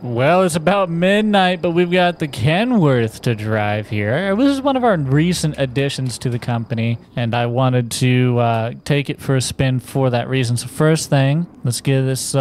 Well, it's about midnight, but we've got the Kenworth to drive here. This is one of our recent additions to the company, and I wanted to take it for a spin for that reason. So first thing, let's get this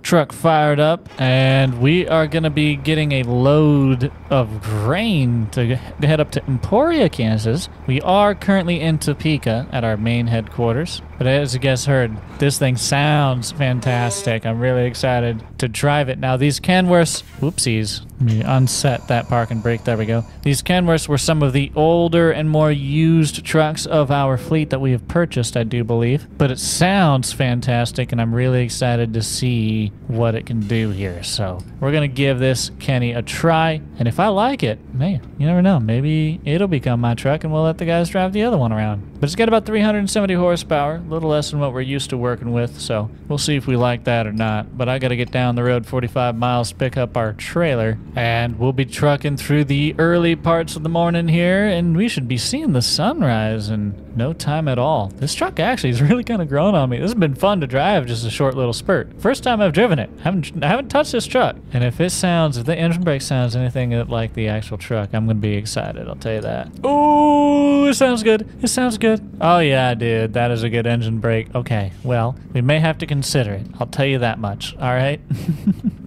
truck fired up, and we are going to be getting a load of grain to head up to Emporia, Kansas. We are currently in Topeka at our main headquarters, but as you guys heard, this thing sounds fantastic. I'm really excited to drive it. Now, these Kenworths, whoopsies, let me unset that park and brake. There we go. These Kenworths were some of the older and more used trucks of our fleet that we have purchased, I do believe. But it sounds fantastic, and I'm really excited to see what it can do here. So we're going to give this Kenny a try, and if I like it, man, you never know. Maybe it'll become my truck, and we'll let the guys drive the other one around. But it's got about 370 horsepower, a little less than what we're used to working with, so we'll see if we like that or not. But I got to get down the road 45 miles to pick up our trailer, and we'll be trucking through the early parts of the morning here, and we should be seeing the sunrise in no time at all. This truck actually has really kind of grown on me. This has been fun to drive, just a short little spurt. First time I've driven it. I haven't touched this truck, and if the engine brake sounds anything like the actual truck, I'm gonna be excited, I'll tell you that. Ooh, it sounds good. It sounds good. Oh yeah, dude, that is a good engine brake. Okay, well, we may have to consider it. I'll tell you that much, all right?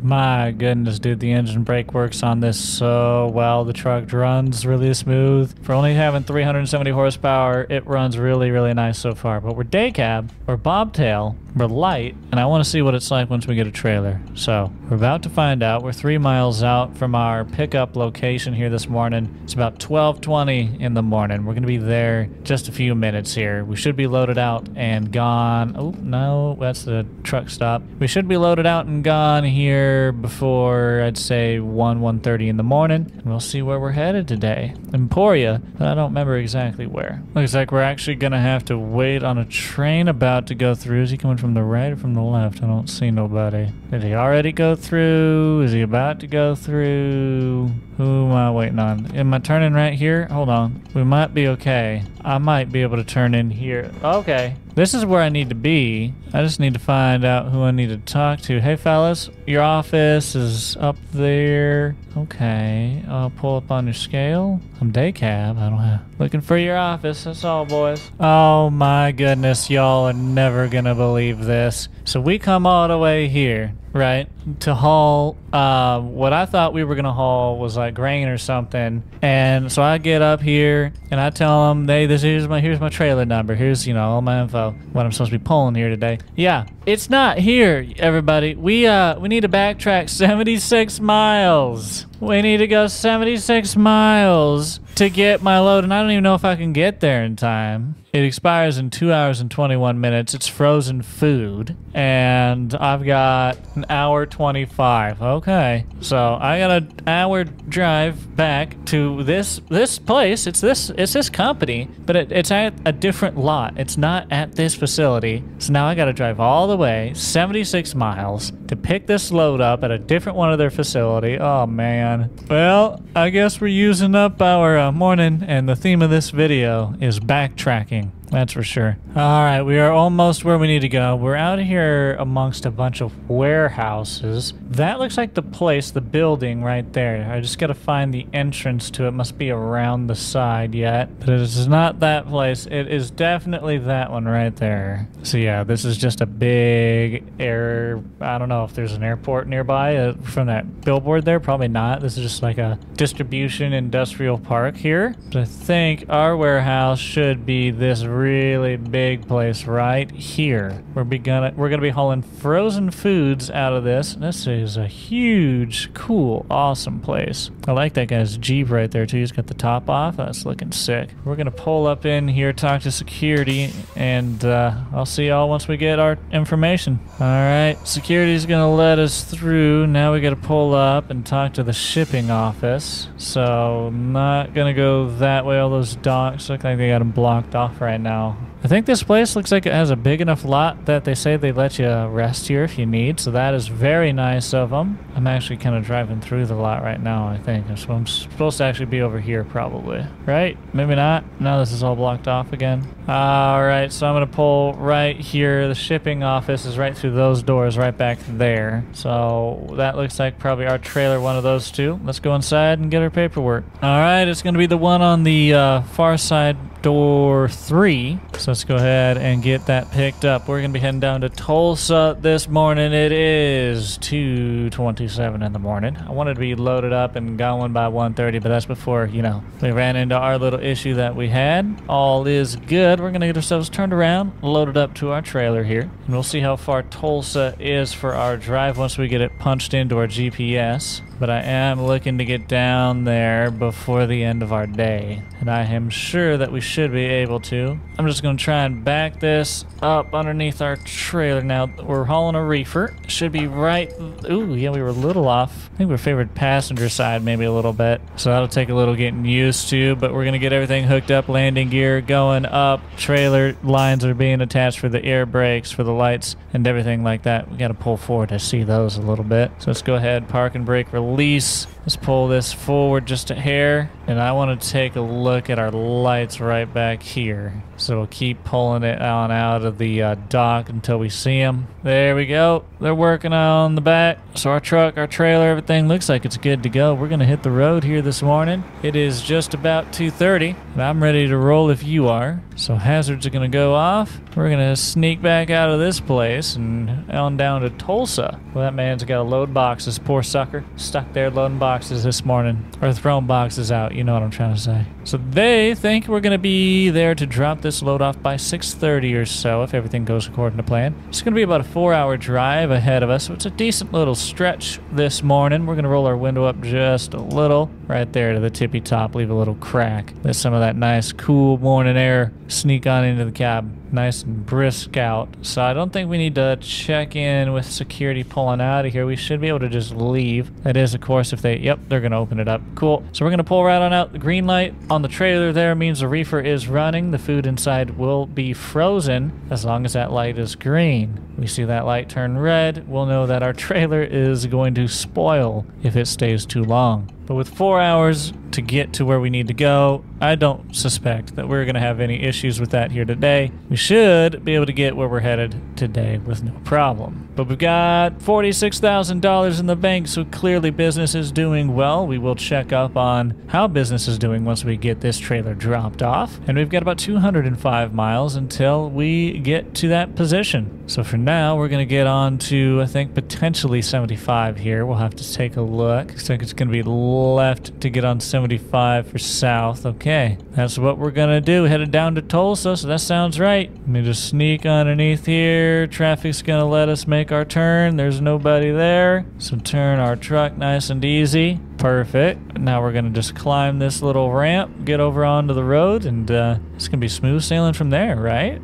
My goodness, dude, the engine brake works on this so well. The truck runs really smooth. For only having 370 horsepower, it runs really, really nice so far. But we're day cab, we're bobtail, we're light, and I want to see what it's like once we get a trailer. So we're about to find out. We're 3 miles out from our pickup location here this morning. It's about 12:20 in the morning. We're going to be there just a few minutes here. We should be loaded out and gone. Oh, no, that's the truck stop. We should be loaded out and gone here before, I'd say, 1:30 in the morning. And we'll see where we're headed today. Emporia, but I don't remember exactly where. Looks like we're actually going to have to wait on a train about to go through. Is he coming from the right or from the left? I don't see nobody. Did he already go through? Is he about to go through? Who am I waiting on? Am I turning right here? Hold on. We might be okay. I might be able to turn in here. Okay. This is where I need to be. I just need to find out who I need to talk to. Hey, fellas, your office is up there. Okay. I'll pull up on your scale. I'm day cab. I don't have... Looking for your office. That's all, boys. Oh, my goodness. Y'all are never gonna believe this. So we come all the way here, right, to haul what I thought we were gonna haul was like grain or something. And so I get up here and I tell them, hey, here's my trailer number. Here's, you know, all my info, what I'm supposed to be pulling here today. Yeah, it's not here, everybody. We need to backtrack 76 miles. We need to go 76 miles to get my load, and I don't even know if I can get there in time. It expires in 2 hours and 21 minutes. It's frozen food, and I've got an hour 25. Okay, so I got an hour drive back to this place. It's this company, but it's at a different lot. It's not at this facility. So now I got to drive all the way 76 miles to pick this load up at a different one of their facility. Oh man. Well, I guess we're using up our morning, and the theme of this video is backtracking. That's for sure. All right, we are almost where we need to go. We're out here amongst a bunch of warehouses. That looks like the place, the building right there. I just got to find the entrance to it. Must be around the side yet. But it is not that place. It is definitely that one right there. So yeah, this is just a big I don't know if there's an airport nearby from that billboard there. Probably not. This is just like a distribution industrial park here. But I think our warehouse should be this really big place right here. We're gonna be hauling frozen foods out of this. This is a huge, cool, awesome place. I like that guy's Jeep right there too. He's got the top off. That's looking sick. We're gonna pull up in here, talk to security, and I'll see y'all once we get our information. All right, security's gonna let us through. Now we gotta pull up and talk to the shipping office. So not gonna go that way. All those docks look like they got them blocked off right now. I think this place looks like it has a big enough lot that they say they let you rest here if you need, so that is very nice of them. I'm actually kind of driving through the lot right now, I think. So I'm supposed to actually be over here probably, right? Maybe not. Now this is all blocked off again. All right, so I'm going to pull right here. The shipping office is right through those doors right back there. So that looks like probably our trailer, one of those two. Let's go inside and get our paperwork. All right, it's going to be the one on the far side, door 3. So let's go ahead and get that picked up. We're gonna be heading down to Tulsa this morning. It is 2:27 in the morning. I wanted to be loaded up and going by 1:30, but that's before, you know, we ran into our little issue that we had. All is good. We're gonna get ourselves turned around, loaded up to our trailer here, and we'll see how far Tulsa is for our drive once we get it punched into our GPS. But I am looking to get down there before the end of our day, and I am sure that we should be able to. I'm just going to try and back this up underneath our trailer. Now, we're hauling a reefer. Should be right... Ooh, yeah, we were a little off. I think we favored passenger side maybe a little bit, so that'll take a little getting used to, but we're going to get everything hooked up, landing gear going up. Trailer lines are being attached for the air brakes, for the lights, and everything like that. We got to pull forward to see those a little bit. So let's go ahead, park and brake release. Let's pull this forward just a hair, and I want to take a look at our lights right back here. So we'll keep pulling it on out of the dock until we see them. There we go. They're working on the back. So our truck, our trailer, everything looks like it's good to go. We're going to hit the road here this morning. It is just about 2:30, and I'm ready to roll if you are. So hazards are going to go off. We're going to sneak back out of this place and on down to Tulsa. Well, that man's got to load boxes. Poor sucker. Stuck there loading boxes this morning. Or throwing boxes out. You know what I'm trying to say. So they think we're going to be there to drop this load off by 6:30 or so if everything goes according to plan. It's going to be about a 4-hour drive ahead of us. So it's a decent little stretch this morning. We're going to roll our window up just a little. Right there to the tippy top. Leave a little crack. Let some of that nice cool morning air sneak on into the cab. Nice and brisk out. So I don't think we need to check in with security pulling out of here. We should be able to just leave. That is, of course, if they... Yep, they're going to open it up. Cool. So we're going to pull right on out. The green light on the trailer there means the reefer is running. The food inside will be frozen as long as that light is green. We see that light turn red. We'll know that our trailer is going to spoil if it stays too long. But with 4 hours to get to where we need to go, I don't suspect that we're going to have any issues with that here today. We should be able to get where we're headed today with no problem. But we've got $46,000 in the bank, so clearly business is doing well. We will check up on how business is doing once we get this trailer dropped off. And we've got about 205 miles until we get to that position. So for now, we're going to get on to, I think, potentially 75 here. We'll have to take a look. Looks like it's going to be left to get on 75 for south. Okay, that's what we're going to do. Headed down to Tulsa, so that sounds right. Let me just sneak underneath here. Traffic's going to let us make our turn. There's nobody there. So turn our truck nice and easy. Perfect. Now we're going to just climb this little ramp, get over onto the road, and it's going to be smooth sailing from there, right?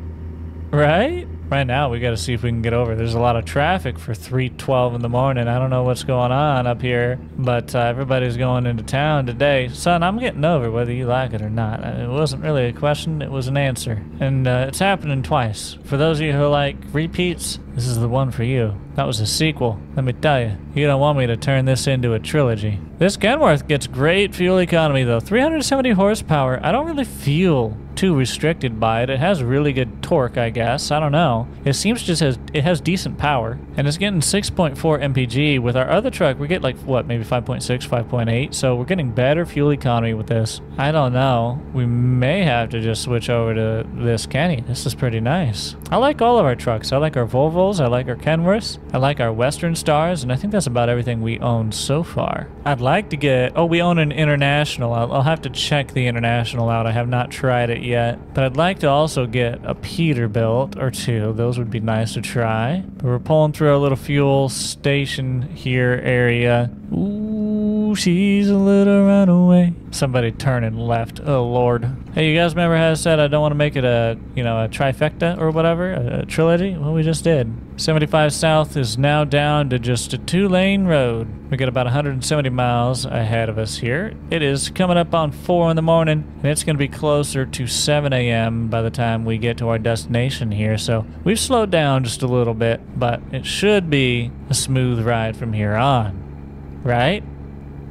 Right? Right now, we got to see if we can get over. There's a lot of traffic for 3:12 in the morning. I don't know what's going on up here, but everybody's going into town today. Son, I'm getting over whether you like it or not. It wasn't really a question. It was an answer. And it's happening twice. For those of you who like repeats, this is the one for you. That was a sequel. Let me tell you, you don't want me to turn this into a trilogy. This Kenworth gets great fuel economy, though. 370 horsepower. I don't really feel too restricted by it. It has really good torque, I guess. I don't know. It seems just it has decent power, and it's getting 6.4 mpg. With our other truck, we get like, what, maybe 5.6, 5.8, so we're getting better fuel economy with this. I don't know. We may have to just switch over to this Kenny. This is pretty nice. I like all of our trucks. I like our Volvos. I like our Kenworths. I like our Western Stars, and I think that's about everything we own so far. I'd like to get... Oh, we own an International. I'll have to check the International out. I have not tried it yet, but I'd like to also get a Peterbilt or two. Those would be nice to try. But we're pulling through our little fuel station here area. Ooh, she's a little runaway. Somebody turning left. Oh, Lord. Hey, you guys remember how I said I don't want to make it a, you know, a trifecta or whatever? A trilogy? Well, we just did. 75 South is now down to just a 2-lane road. We got about 170 miles ahead of us here. It is coming up on 4 in the morning, and it's going to be closer to 7 a.m. by the time we get to our destination here. So we've slowed down just a little bit, but it should be a smooth ride from here on. Right?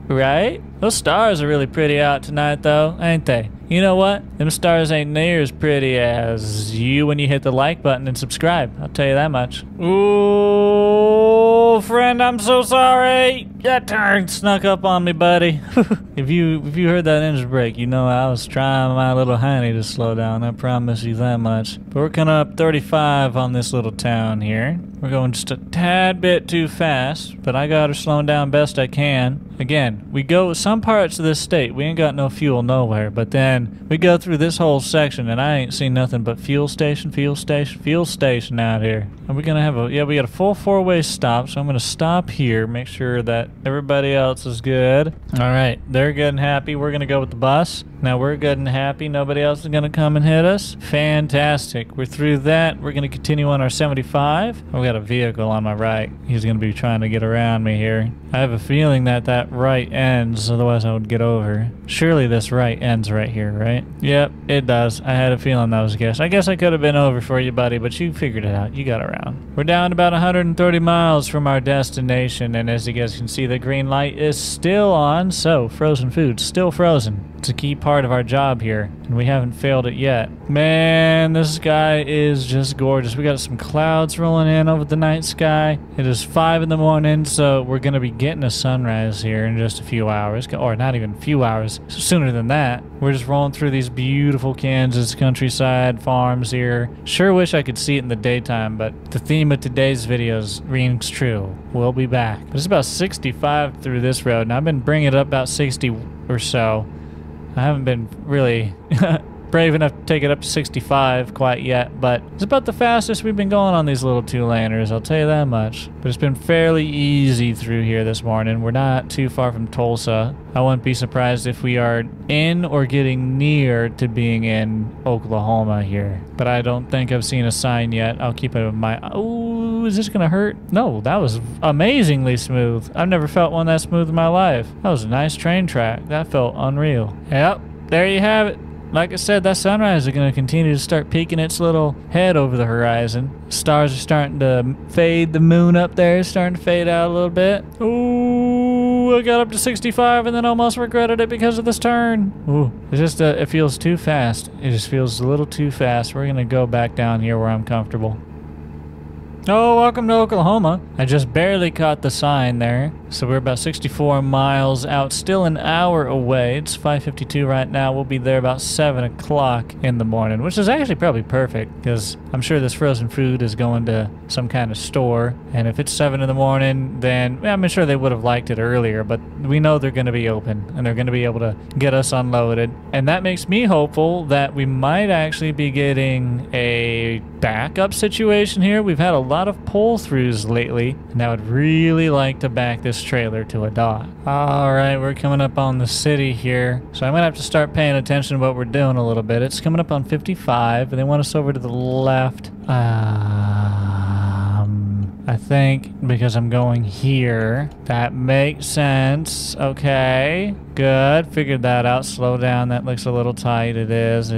Right? Those stars are really pretty out tonight, though, ain't they? You know what? Them stars ain't near as pretty as you when you hit the like button and subscribe. I'll tell you that much. Ooh, friend, I'm so sorry. That turn snuck up on me, buddy. If you heard that engine brake, you know I was trying my little honey to slow down. I promise you that much. But we're coming up 35 on this little town here. We're going just a tad bit too fast, but I got her slowing down best I can. Again, we go some parts of this state, we ain't got no fuel nowhere, but then we go through this whole section and I ain't seen nothing but fuel station out here. And we're gonna have we got a full 4-way stop, so I'm gonna stop here, make sure that everybody else is good. All right, they're good and happy. We're gonna go with the bus. Now we're good and happy. Nobody else is gonna come and hit us. Fantastic. We're through that. We're gonna continue on our 75. Oh, we got a vehicle on my right. He's gonna be trying to get around me here. I have a feeling that right ends, otherwise I would get over. Surely this right ends right here, right? Yep, it does. I had a feeling that was a guess. I guess I could have been over for you, buddy, but you figured it out. You got around. We're down about 130 miles from our destination, and as you guys can see, the green light is still on, so frozen food, still frozen. It's a key part of our job here, and we haven't failed it yet. Man, this sky is just gorgeous. We got some clouds rolling in over the night sky. It is 5 in the morning, so we're going to be getting a sunrise here in just a few hours, or not even a few hours, sooner than that. We're just rolling through these beautiful Kansas countryside farms here. Sure wish I could see it in the daytime, but the theme of today's videos rings true. We'll be back. But it's about 65 through this road, and I've been bringing it up about 60 or so. I haven't been really brave enough to take it up to 65 quite yet, but it's about the fastest we've been going on these little 2-laners, I'll tell you that much. But it's been fairly easy through here this morning. We're not too far from Tulsa. I wouldn't be surprised if we are in or getting near to being in Oklahoma here. But I don't think I've seen a sign yet. I'll keep it in mind. Oh, is this gonna hurt? No, that was amazingly smooth. I've never felt one that smooth in my life. That was a nice train track. That felt unreal. Yep, there you have it. Like I said, that sunrise is going to continue to start peeking its little head over the horizon. Stars are starting to fade. The moon up there is starting to fade out a little bit. Ooh, I got up to 65 and then almost regretted it because of this turn. Ooh, it's just, it feels too fast. It just feels a little too fast. We're going to go back down here where I'm comfortable. Oh, welcome to Oklahoma. I just barely caught the sign there. So we're about 64 miles out, still an hour away. It's 5:52 right now. We'll be there about 7 o'clock in the morning, which is actually probably perfect because I'm sure this frozen food is going to some kind of store. And if it's 7 in the morning, then I'm sure they would have liked it earlier, but we know they're going to be open and they're going to be able to get us unloaded. And that makes me hopeful that we might actually be getting a backup situation here. We've had a lot of pull-throughs lately, and I would really like to back this trailer to a dock. Alright, we're coming up on the city here, so I'm gonna have to start paying attention to what we're doing a little bit. It's coming up on 55, and they want us over to the left. I think because I'm going here. That makes sense. Okay, good. Figured that out. Slow down. That looks a little tight. It is.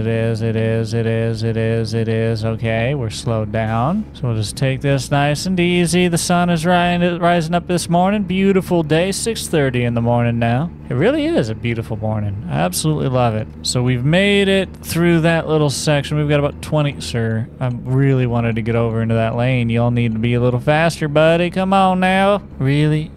Okay, we're slowed down. So we'll just take this nice and easy. The sun is rising up this morning. Beautiful day. 6:30 in the morning now. It really is a beautiful morning. I absolutely love it. So we've made it through that little section. We've got about 20, sir. I really wanted to get over into that lane. Y'all need to be a little faster, buddy. Come on now. Really?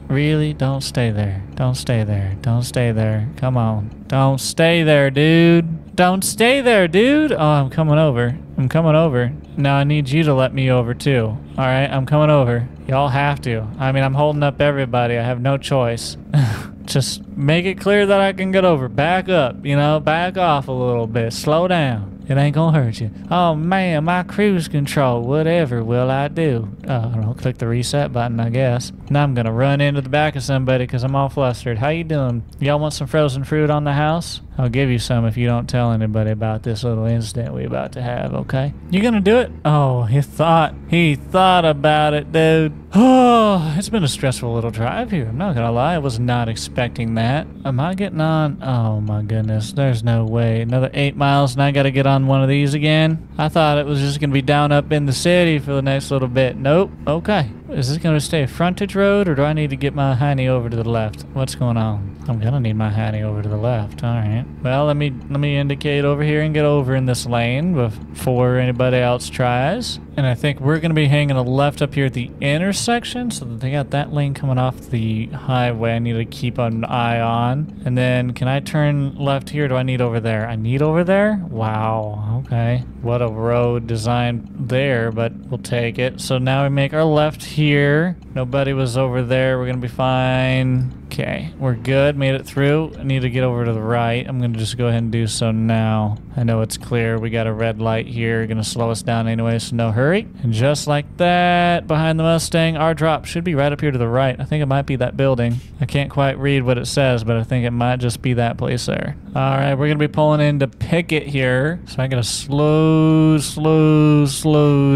Don't stay there. Don't stay there. Don't stay there. Come on. Don't stay there, dude. Don't stay there, dude. Oh, I'm coming over. I'm coming over. Now I need you to let me over too. All right, I'm coming over. Y'all have to. I mean, I'm holding up everybody. I have no choice. Just make it clear that I can get over. Back up, you know, back off a little bit. Slow down. It ain't gonna hurt you. Oh man, my cruise control. Whatever will I do? Oh, I don't know. Click the reset button, I guess. Now I'm gonna run into the back of somebody because I'm all flustered. How you doing? Y'all want some frozen fruit on the house? I'll give you some if you don't tell anybody about this little incident we about to have, okay? You gonna do it? Oh, he thought about it, dude. Oh, it's been a stressful little drive here. I'm not gonna lie, I was not expecting that. Am I getting on? Oh my goodness, there's no way. Another 8 miles and I gotta get on one of these again? I thought it was just gonna be down up in the city for the next little bit. Nope, okay. Is this gonna stay a frontage road or do I need to get my hiney over to the left? What's going on? I'm gonna need my hiney over to the left, all right. Well, let me indicate over here and get over in this lane before anybody else tries. And I think we're gonna be hanging a left up here at the intersection, so that they got that lane coming off the highway. I need to keep an eye on. And then can I turn left here? Do I need over there? I need over there? Wow, okay. What a road design there, but we'll take it. So now we make our left here. Nobody was over there. We're gonna be fine. Okay, we're good. Made it through. I need to get over to the right. I'm gonna just go ahead and do so now. I know it's clear. We got a red light here. Gonna slow us down anyway, so no hurry. And just like that, behind the Mustang, our drop should be right up here to the right. I think it might be that building. I can't quite read what it says, but I think it might just be that place there. All right, we're gonna be pulling into Pickle here. So I gotta slow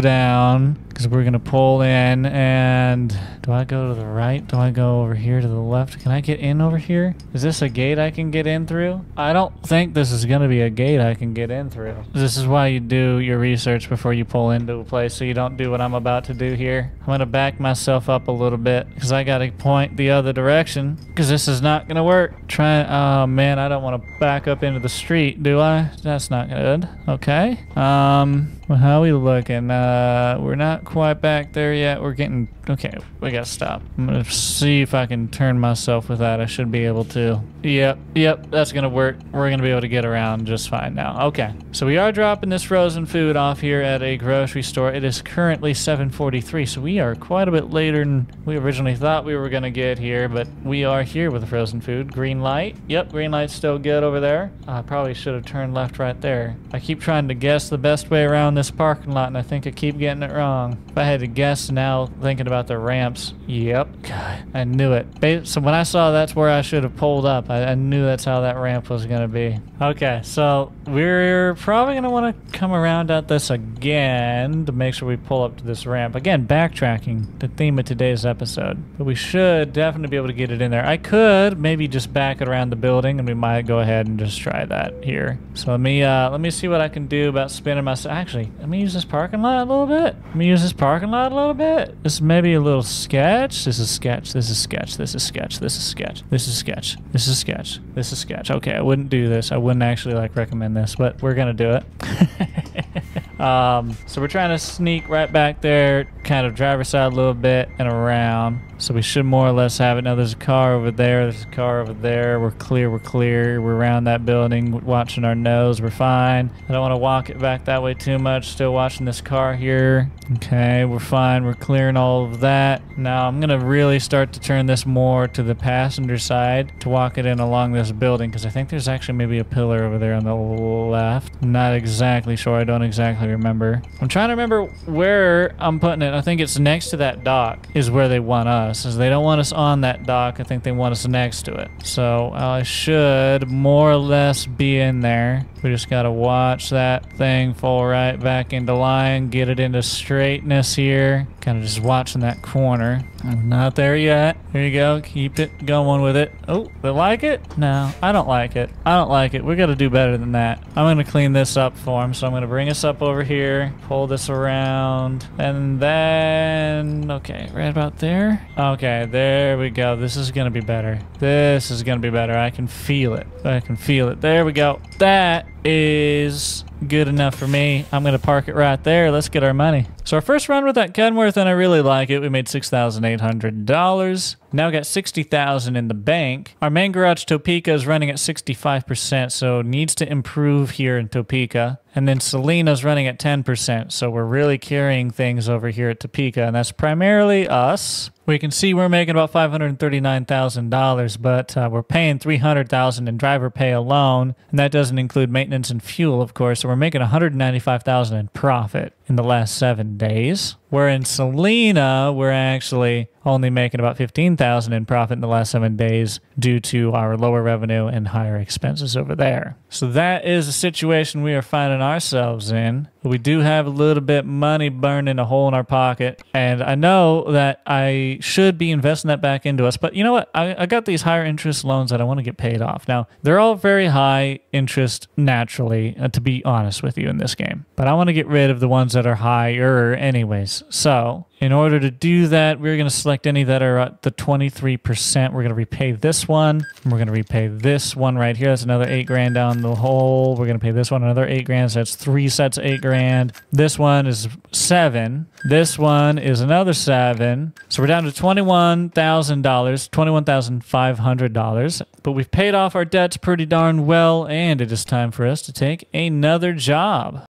down because we're gonna pull in. And do I go to the right? Do I go over here to the left? Can I get in over here? Is this a gate I can get in through? I don't think this is gonna be a gate I can get in through. This is why you do your research before you pull into a place, so you don't do what I'm about to do here. I'm gonna back myself up a little bit because I gotta point the other direction because this is not gonna work. Oh man, I don't want to back up into the street, do I? That's not good. Okay. Well, how are we looking? We're not quite back there yet. We're getting... Okay, we gotta stop. I'm gonna see if I can turn myself with that. I should be able to. Yep, that's gonna work. We're gonna be able to get around just fine now. Okay, so we are dropping this frozen food off here at a grocery store. It is currently 7:43, so we are quite a bit later than we originally thought we were gonna get here, but we are here with the frozen food. Green light. Yep, green light's still good over there. I probably should have turned left right there. I keep trying to guess the best way around this parking lot, and I think I keep getting it wrong. If I had to guess now, thinking about the ramps, yep, God, I knew it. So when I saw that's where I should have pulled up, I knew that's how that ramp was going to be. Okay, so we're probably going to want to come around at this again to make sure we pull up to this ramp. Again, backtracking, the theme of today's episode. But we should definitely be able to get it in there. I could maybe just back it around the building, and we might go ahead and just try that here. So let me see what I can do about spinning myself. Actually, let me use this parking lot a little bit. This is maybe a little sketch. This is sketch. This is sketch. This is sketch. This is sketch. This is sketch. This is sketch. This is sketch. Okay, I wouldn't do this. I wouldn't actually recommend this, but we're gonna do it. So we're trying to sneak right back there, kind of driver's side a little bit and around. So we should more or less have it. Now there's a car over there. There's a car over there. We're clear. We're around that building, watching our nose. We're fine. I don't want to walk it back that way too much. Still watching this car here. Okay, we're fine. We're clearing all of that. Now I'm going to really start to turn this more to the passenger side to walk it in along this building, because I think there's actually maybe a pillar over there on the left. I'm not exactly sure. I don't exactly remember. I'm trying to remember where I'm putting it. I think it's next to that dock is where they want us. As they don't want us on that dock, I think they want us next to it. So I should more or less be in there. We just got to watch that thing fall right back into line, get it into straightness here. Kind of just watching that corner. I'm not there yet. Here you go. Keep it going with it. Oh, they like it? No, I don't like it. I don't like it. We got to do better than that. I'm going to clean this up for him. So I'm going to bring us up over here, pull this around, and then, okay, right about there. Okay, there we go. This is going to be better. This is going to be better. I can feel it. I can feel it. There we go. That is good enough for me. I'm going to park it right there. Let's get our money. So our first run with that Kenworth, and I really like it. We made $6,800. Now we got $60,000 in the bank. Our main garage Topeka is running at 65%, so needs to improve here in Topeka. And then Selena's running at 10%, so we're really carrying things over here at Topeka, and that's primarily us. We can see we're making about $539,000, but we're paying $300,000 in driver pay alone, and that doesn't include maintenance and fuel, of course. So we're making $195,000 in profit in the last 7 days. Where in Selena, we're actually only making about $15,000 in profit in the last 7 days due to our lower revenue and higher expenses over there. So that is the situation we are finding ourselves in. We do have a little bit money burning a hole in our pocket, and I know that I should be investing that back into us, but you know what? I got these higher interest loans that I want to get paid off. Now, they're all very high interest naturally, to be honest with you in this game, but I want to get rid of the ones that are higher anyways. So in order to do that, we're going to select any that are at the 23%. We're going to repay this one, and we're going to repay this one right here. That's another $8,000 down the hole. We're going to pay this one another $8,000. So that's 3 sets of $8,000. This one is 7. This one is another 7. So we're down to $21,000, $21,500. But we've paid off our debts pretty darn well, and it is time for us to take another job.